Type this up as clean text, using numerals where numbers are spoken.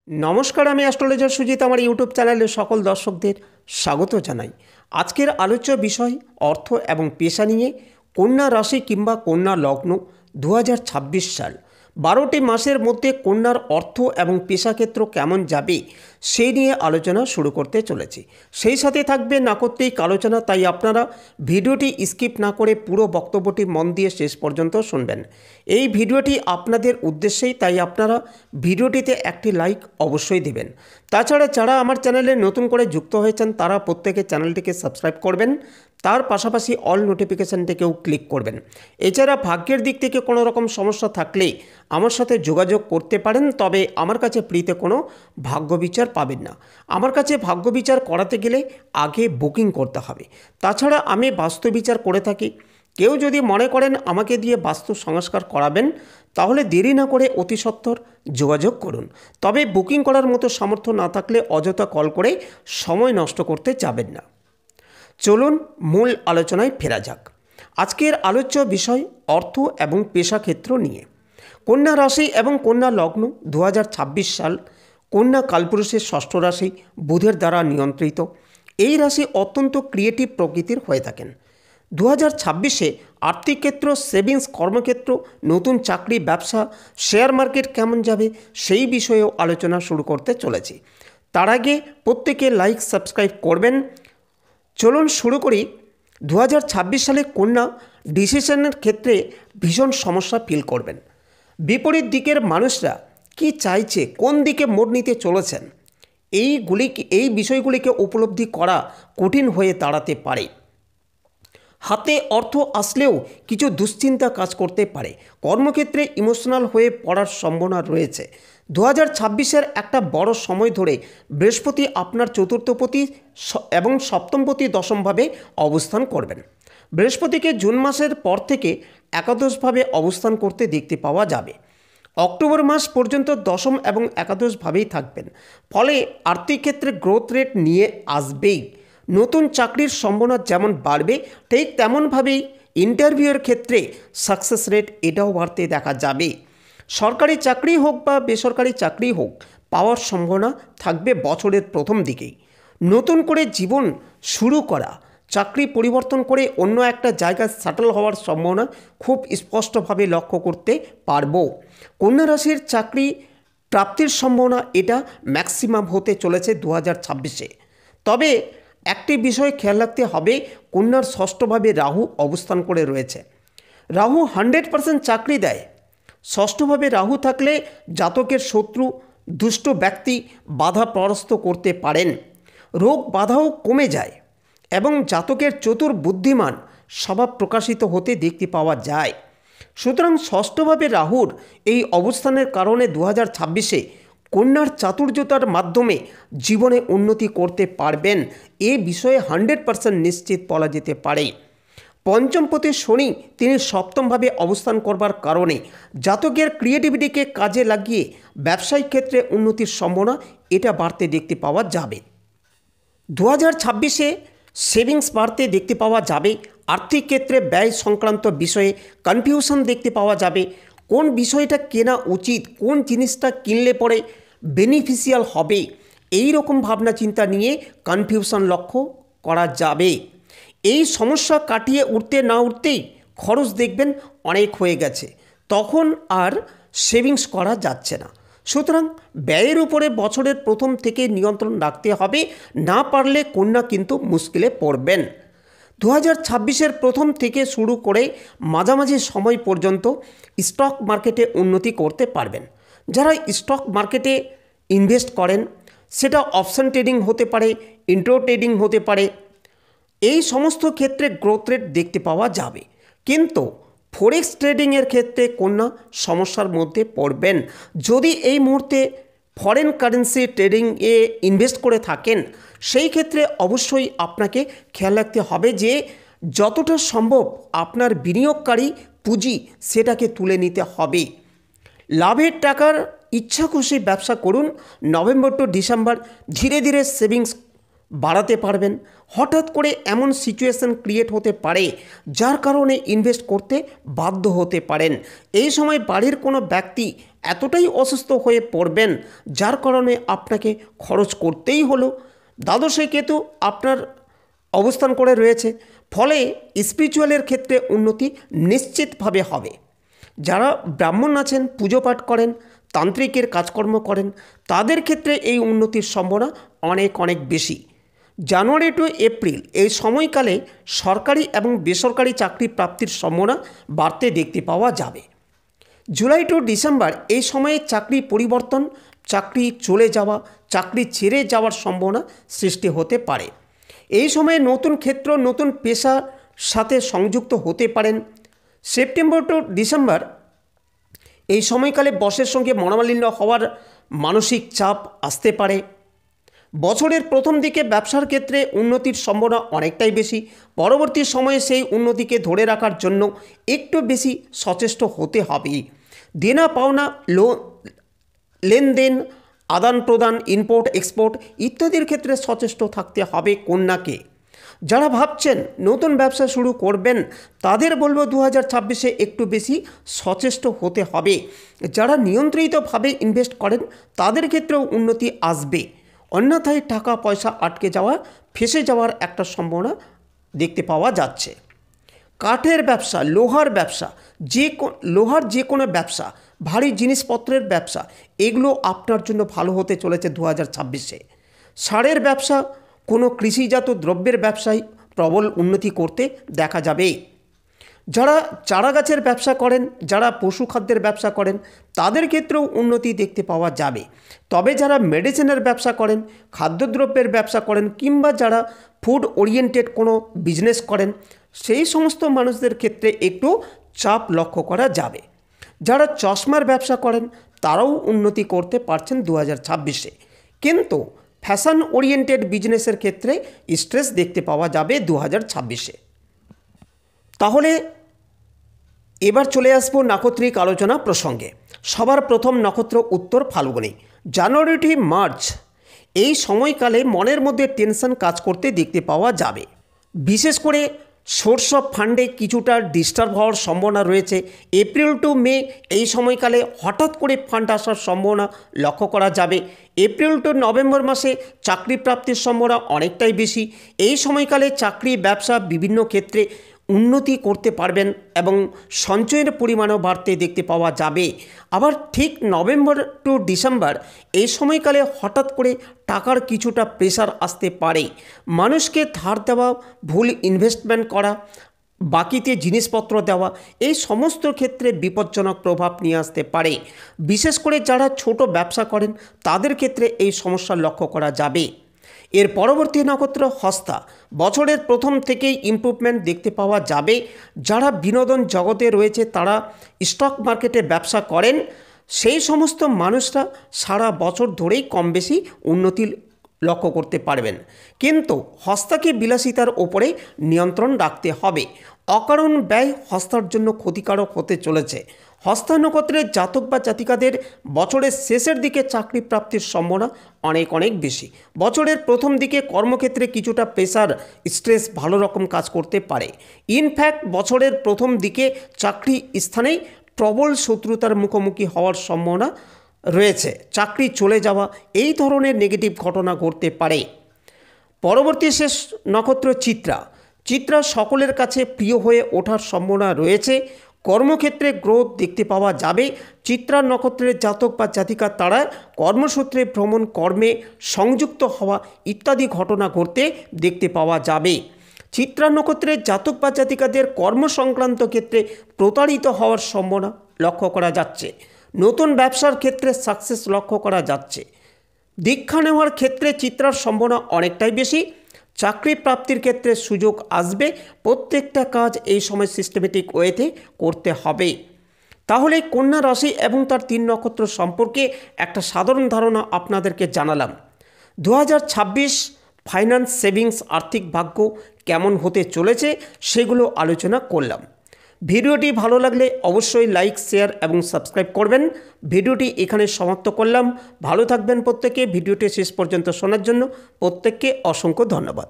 नमस्कार আমি অ্যাস্ট্রোলজার সুজিত আমার ইউটিউব চ্যানেলে সকল দর্শকদের স্বাগত জানাই। আজকের আলোচ্য বিষয় অর্থ এবং পেশা নিয়ে। কন্যা রাশি কিংবা কন্যা লগ্ন 2026 সাল 12টি মাসের মধ্যে কন্যার অর্থ এবং পেশাক্ষেত্র কেমন যাবে সেই নিয়ে আলোচনা শুরু করতে চলেছি। সেই সাথে থাকবে নাকত্রিক আলোচনা, তাই আপনারা ভিডিওটি স্কিপ না করে পুরো বক্তব্যটি মন দিয়ে শেষ পর্যন্ত শুনবেন। এই ভিডিওটি আপনাদের উদ্দেশ্যেই, তাই আপনারা ভিডিওটিতে একটি লাইক অবশ্যই দেবেন। তাছাড়া যারা আমার চ্যানেলে নতুন করে যুক্ত হয়েছেন তারা প্রত্যেকে চ্যানেলটিকে সাবস্ক্রাইব করবেন, তার পাশাপাশি অল নোটিফিকেশানটিকেও ক্লিক করবেন। এছাড়া ভাগ্যের দিক থেকে কোনো রকম সমস্যা থাকলে আমার সাথে যোগাযোগ করতে পারেন, তবে আমার কাছে ফ্রিতে কোনো ভাগ্য বিচার পাবেন না। আমার কাছে ভাগ্য বিচার করাতে গেলে আগে বুকিং করতে হবে। তাছাড়া আমি বাস্তু বিচার করে থাকি। কেউ যদি মনে করেন আমাকে দিয়ে বাস্তু সংস্কার করাবেন, তাহলে দেরি না করে অতি সত্বর যোগাযোগ করুন। তবে বুকিং করার মতো সামর্থ্য না থাকলে অযথা কল করে সময় নষ্ট করতে যাবেন না। চলুন মূল আলোচনায় ফেরা যাক। আজকের আলোচ্য বিষয় অর্থ এবং পেশাক্ষেত্র নিয়ে। কন্যা রাশি এবং কন্যা লগ্ন 2026 সাল কন্যা কালপুরুষের ষষ্ঠ রাশি, বুধের দ্বারা নিয়ন্ত্রিত। এই রাশি অত্যন্ত ক্রিয়েটিভ প্রকৃতির হয়ে থাকেন। 2026-এ আর্থিক ক্ষেত্র, সেভিংস, কর্মক্ষেত্র, নতুন চাকরি, ব্যবসা, শেয়ার মার্কেট কেমন যাবে সেই বিষয়েও আলোচনা শুরু করতে চলেছি। তার আগে প্রত্যেকে লাইক সাবস্ক্রাইব করবেন। চলুন শুরু করি। 2026 সালে কন্যা ডিসিশনের ক্ষেত্রে ভীষণ সমস্যা ফিল করবেন। বিপরীত দিকের মানুষরা কি চাইছে, কোন দিকে মোড় নিতে চলেছেন, এই বিষয়গুলিকে উপলব্ধি করা কঠিন হয়ে দাঁড়াতে পারে। হাতে অর্থ আসলেও কিছু দুশ্চিন্তা কাজ করতে পারে। কর্মক্ষেত্রে ইমোশনাল হয়ে পড়ার সম্ভাবনা রয়েছে। 2026-এর একটা বড় সময় ধরে বৃহস্পতি আপনার চতুর্থপতি এবং সপ্তমপতি দশমভাবে অবস্থান করবেন। বৃহস্পতিকে জুন মাসের পর থেকে একাদশভাবে অবস্থান করতে দেখতে পাওয়া যাবে। অক্টোবর মাস পর্যন্ত দশম এবং একাদশভাবেই থাকবেন। ফলে আর্থিক ক্ষেত্রে গ্রোথ রেট নিয়ে আসবেই। নতুন চাকরির সম্ভাবনা যেমন বাড়বে, ঠিক তেমনভাবেই ইন্টারভিউয়ের ক্ষেত্রে সাকসেস রেট এটাও বাড়তে দেখা যাবে। সরকারি চাকরি হোক বা বেসরকারি চাকরি হোক, পাওয়ার সম্ভাবনা থাকবে বছরের প্রথম দিকেই। নতুন করে জীবন শুরু করা, চাকরি পরিবর্তন করে অন্য একটা জায়গায় সেটেল হওয়ার সম্ভাবনা খুব স্পষ্টভাবে লক্ষ্য করতে পারব। কন্যা রাশির চাকরি প্রাপ্তির সম্ভাবনা এটা ম্যাক্সিমাম হতে চলেছে 2026-এ। তবে একটি বিষয় খেয়াল রাখতে হবে, কন্যার ষষ্ঠভাবে রাহু অবস্থান করে রয়েছে। রাহু 100% চাকরি দেয়। ষষ্ঠভাবে রাহু থাকলে জাতকের শত্রু, দুষ্ট ব্যক্তি বাধা পরাস্ত করতে পারেন। রোগ বাধাও কমে যায় এবং জাতকের চতুর বুদ্ধিমান স্বভাব প্রকাশিত হতে দেখতে পাওয়া যায়। সুতরাং ষষ্ঠভাবে রাহুর এই অবস্থানের কারণে 2026-এ কন্যার চাতুর্যতার মাধ্যমে জীবনে উন্নতি করতে পারবেন, এ বিষয়ে 100% নিশ্চিত বলা যেতে পারে। পঞ্চমপতি শনি তিনি সপ্তমভাবে অবস্থান করবার কারণে জাতকের ক্রিয়েটিভিটিকে কাজে লাগিয়ে ব্যবসায়িক ক্ষেত্রে উন্নতির সম্ভাবনা এটা বাড়তে দেখতে পাওয়া যাবে। 2026-এ সেভিংস বাড়তে দেখতে পাওয়া যাবে। আর্থিক ক্ষেত্রে ব্যয় সংক্রান্ত বিষয়ে কনফিউশন দেখতে পাওয়া যাবে। কোন বিষয়টা কেনা উচিত, কোন জিনিসটা কিনলে পরে বেনিফিশিয়াল হবে, এই রকম ভাবনা চিন্তা নিয়ে কনফিউশন লক্ষ্য করা যাবে। এই সমস্যা কাটিয়ে উঠতে না উঠতেই খরচ দেখবেন অনেক হয়ে গেছে, তখন আর সেভিংস করা যাচ্ছে না। সুতরাং ব্যয়ের উপরে বছরের প্রথম থেকে নিয়ন্ত্রণ রাখতে হবে, না পারলে কন্যা কিন্তু মুশকিলে পড়বেন। 2026-এর প্রথম থেকে শুরু করে মাঝামাঝি সময় পর্যন্ত স্টক মার্কেটে উন্নতি করতে পারবেন। যারা স্টক মার্কেটে ইনভেস্ট করেন, সেটা অপশন ট্রেডিং হতে পারে, ইন্ট্রো ট্রেডিং হতে পারে, এই সমস্ত ক্ষেত্রে গ্রোথ রেট দেখতে পাওয়া যাবে। কিন্তু ফরেক্স ট্রেডিংয়ের ক্ষেত্রে কন্যা সমস্যার মধ্যে পড়বেন। যদি এই মুহূর্তে ফরেন কারেন্সি ট্রেডিংয়ে ইনভেস্ট করে থাকেন, সেই ক্ষেত্রে অবশ্যই আপনাকে খেয়াল রাখতে হবে যে যতটা সম্ভব আপনার বিনিয়োগকারী পুঁজি সেটাকে তুলে নিতে হবে। লাভের টাকার ইচ্ছা খুশি ব্যবসা করুন। নভেম্বর টু ডিসেম্বর ধীরে ধীরে সেভিংস বাড়াতে পারবেন। হঠাৎ করে এমন সিচুয়েশন ক্রিয়েট হতে পারে যার কারণে ইনভেস্ট করতে বাধ্য হতে পারেন। এই সময় বাড়ির কোনো ব্যক্তি এতটাই অসুস্থ হয়ে পড়বেন যার কারণে আপনাকে খরচ করতেই হলো। দ্বাদশে কেতু আপনার অবস্থান করে রয়েছে, ফলে স্পিরিচুয়ালের ক্ষেত্রে উন্নতি নিশ্চিতভাবে হবে। যারা ব্রাহ্মণ আছেন, পুজো পাঠ করেন, তান্ত্রিকের কাজকর্ম করেন, তাদের ক্ষেত্রে এই উন্নতির সম্ভাবনা অনেক অনেক বেশি। জানুয়ারি টু এপ্রিল এই সময়কালে সরকারি এবং বেসরকারি চাকরি প্রাপ্তির সম্ভাবনা বাড়তে দেখতে পাওয়া যাবে। জুলাই টু ডিসেম্বর এই সময়ে চাকরি পরিবর্তন, চাকরি চলে যাওয়া, চাকরি ছেড়ে যাওয়ার সম্ভাবনা সৃষ্টি হতে পারে। এই সময়ে নতুন ক্ষেত্র, নতুন পেশার সাথে সংযুক্ত হতে পারেন। সেপ্টেম্বর টু ডিসেম্বর এই সময়কালে বসের সঙ্গে মনোমালিন্য হওয়ার মানসিক চাপ আসতে পারে। বছরের প্রথম দিকে ব্যবসার ক্ষেত্রে উন্নতির সম্ভাবনা অনেকটাই বেশি। পরবর্তী সময়ে সেই উন্নতিকে ধরে রাখার জন্য একটু বেশি সচেষ্ট হতে হবে। দেনা পাওনা, লেনদেন, আদান প্রদান, ইম্পোর্ট এক্সপোর্ট ইত্যাদির ক্ষেত্রে সচেষ্ট থাকতে হবে কন্যাকে। যারা ভাবছেন নতুন ব্যবসা শুরু করবেন তাদের বলবো 2026-এ একটু বেশি সচেষ্ট হতে হবে। যারা নিয়ন্ত্রিতভাবে ইনভেস্ট করেন তাদের ক্ষেত্রেও উন্নতি আসবে, অন্যথায় টাকা পয়সা আটকে যাওয়া, ফেঁসে যাওয়ার একটা সম্ভাবনা দেখতে পাওয়া যাচ্ছে। কাঠের ব্যবসা, লোহার ব্যবসা, লোহার যে কোনো ব্যবসা, ভারী জিনিসপত্রের ব্যবসা, এগুলো আপনার জন্য ভালো হতে চলেছে 2026-এ। সারের ব্যবসা, কোনো কৃষিজাত দ্রব্যের ব্যবসায় প্রবল উন্নতি করতে দেখা যাবে। যারা চারা গাছের ব্যবসা করেন, যারা পশু খাদ্যের ব্যবসা করেন তাদের ক্ষেত্রেও উন্নতি দেখতে পাওয়া যাবে। তবে যারা মেডিসিনের ব্যবসা করেন, খাদ্যদ্রব্যের ব্যবসা করেন, কিংবা যারা ফুড ওরিয়েন্টেড কোনো বিজনেস করেন সেই সমস্ত মানুষদের ক্ষেত্রে একটু চাপ লক্ষ্য করা যাবে। যারা চশমার ব্যবসা করেন তারাও উন্নতি করতে পারছেন 2026-এ, কিন্তু ফ্যাশন ওরিয়েন্টেড বিজনেসের ক্ষেত্রে স্ট্রেস দেখতে পাওয়া যাবে 2026-এ। তাহলে এবার চলে আসবো নাক্ষত্রিক আলোচনা প্রসঙ্গে। সবার প্রথম নক্ষত্র উত্তর ফাল্গুনী। জানুয়ারি টু মার্চ এই সময়কালে মনের মধ্যে টেনশন কাজ করতে দেখতে পাওয়া যাবে। বিশেষ করে সোর্স অফ ফান্ডে কিছুটা ডিস্টার্ব হওয়ার সম্ভাবনা রয়েছে। এপ্রিল টু মে এই সময়কালে হঠাৎ করে ফান্ড আসার সম্ভাবনা লক্ষ্য করা যাবে। এপ্রিল টু নভেম্বর মাসে চাকরি প্রাপ্তির সম্ভাবনা অনেকটাই বেশি। এই সময়কালে চাকরি, ব্যবসা বিভিন্ন ক্ষেত্রে উন্নতি করতে পারবেন এবং সঞ্চয়ের পরিমাণও বাড়তে দেখতে পাওয়া যাবে। আবার ঠিক নভেম্বর টু ডিসেম্বর এই সময়কালে হঠাৎ করে টাকার কিছুটা প্রেশার আসতে পারে। মানুষকে ধার দেওয়া, ভুল ইনভেস্টমেন্ট করা, বাকিতে জিনিসপত্র দেওয়া, এই সমস্ত ক্ষেত্রে বিপজ্জনক প্রভাব নিয়ে আসতে পারে। বিশেষ করে যারা ছোট ব্যবসা করেন তাদের ক্ষেত্রে এই সমস্যা লক্ষ্য করা যাবে। এর পরবর্তী নক্ষত্র হস্তা। বছরের প্রথম থেকেই ইমপ্রুভমেন্ট দেখতে পাওয়া যাবে। যারা বিনোদন জগতে রয়েছে, তারা স্টক মার্কেটে ব্যবসা করেন, সেই সমস্ত মানুষরা সারা বছর ধরেই কম বেশি উন্নতি লক্ষ্য করতে পারবেন। কিন্তু হস্তাকে বিলাসিতার ওপরে নিয়ন্ত্রণ রাখতে হবে। অকারণ ব্যয় হস্তার জন্য ক্ষতিকারক হতে চলেছে। হস্তা নক্ষত্রের জাতক বা জাতিকাদের বছরের শেষের দিকে চাকরি প্রাপ্তির সম্ভাবনা অনেক অনেক বেশি। বছরের প্রথম দিকে কর্মক্ষেত্রে কিছুটা প্রেসার, স্ট্রেস ভালো রকম কাজ করতে পারে। ইনফ্যাক্ট বছরের প্রথম দিকে চাকরি স্থানেই প্রবল শত্রুতার মুখোমুখি হওয়ার সম্ভাবনা রয়েছে। চাকরি চলে যাওয়া, এই ধরনের নেগেটিভ ঘটনা ঘটতে পারে। পরবর্তী শেষ নক্ষত্র চিত্রা। চিত্রা সকলের কাছে প্রিয় হয়ে ওঠার সম্ভাবনা রয়েছে। কর্মক্ষেত্রে গ্রোথ দেখতে পাওয়া যাবে। চিত্রা নক্ষত্রের জাতক বা জাতিকা তারা কর্মসূত্রে ভ্রমণ, কর্মে সংযুক্ত হওয়া ইত্যাদি ঘটনা ঘটতে দেখতে পাওয়া যাবে। চিত্রা নক্ষত্রের জাতক বা জাতিকাদের কর্মসংক্রান্ত ক্ষেত্রে প্রতারিত হওয়ার সম্ভাবনা লক্ষ্য করা যাচ্ছে। নতুন ব্যবসার ক্ষেত্রে সাকসেস লক্ষ্য করা যাচ্ছে। দীক্ষা নেওয়ার ক্ষেত্রে চিত্রার সম্ভাবনা অনেকটাই বেশি। চাকরি প্রাপ্তির ক্ষেত্রে সুযোগ আসবে। প্রত্যেকটা কাজ এই সময় সিস্টেমেটিক ওয়েতে করতে হবে। তাহলে কন্যা রাশি এবং তার 3 নক্ষত্র সম্পর্কে একটা সাধারণ ধারণা আপনাদেরকে জানালাম। 2026 ফাইন্যান্স, সেভিংস, আর্থিক ভাগ্য কেমন হতে চলেছে সেগুলো আলোচনা করলাম। ভিডিওটি ভালো লাগলে অবশ্যই লাইক, শেয়ার এবং সাবস্ক্রাইব করবেন। ভিডিওটি এখানে সমাপ্ত করলাম। ভালো থাকবেন প্রত্যেকে। ভিডিওটি শেষ পর্যন্ত শোনার জন্য প্রত্যেককে অসংখ্য ধন্যবাদ।